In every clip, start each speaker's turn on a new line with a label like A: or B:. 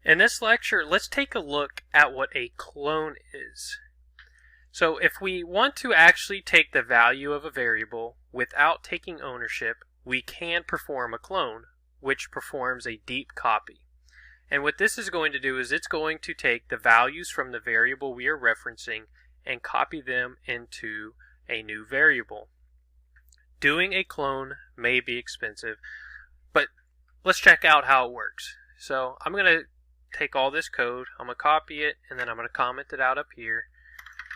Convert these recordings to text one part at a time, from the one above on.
A: In this lecture, let's take a look at what a clone is. So if we want to actually take the value of a variable without taking ownership, we can perform a clone, which performs a deep copy. And what this is going to do is it's going to take the values from the variable we are referencing and copy them into a new variable. Doing a clone may be expensive, but let's check out how it works. So I'm going to take all this code, I'm going to copy it, and then I'm going to comment it out up here,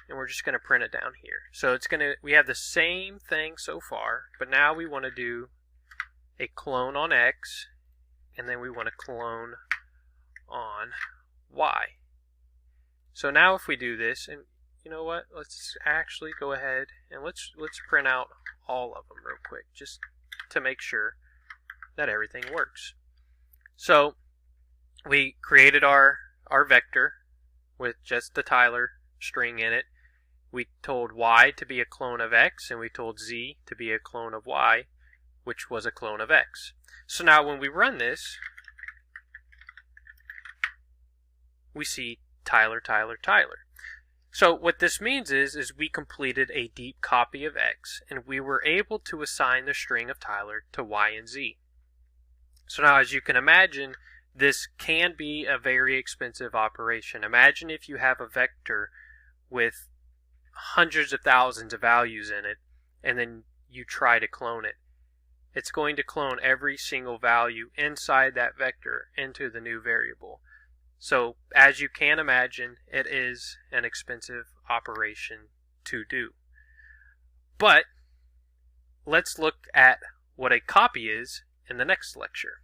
A: and we're just going to print it down here. So we have the same thing so far, but now we want to do a clone on X, and then we want to clone on Y. So now if we do this, and you know what, let's actually go ahead and let's print out all of them real quick, just to make sure that everything works. So we created our vector with just the Tyler string in it. We told Y to be a clone of X, and we told Z to be a clone of Y, which was a clone of X. So now when we run this, we see Tyler, Tyler, Tyler. So what this means is we completed a deep copy of X, and we were able to assign the string of Tyler to Y and Z. So now, as you can imagine, this can be a very expensive operation. Imagine if you have a vector with hundreds of thousands of values in it, and then you try to clone it. It's going to clone every single value inside that vector into the new variable. So, as you can imagine, it is an expensive operation to do. But let's look at what a copy is in the next lecture.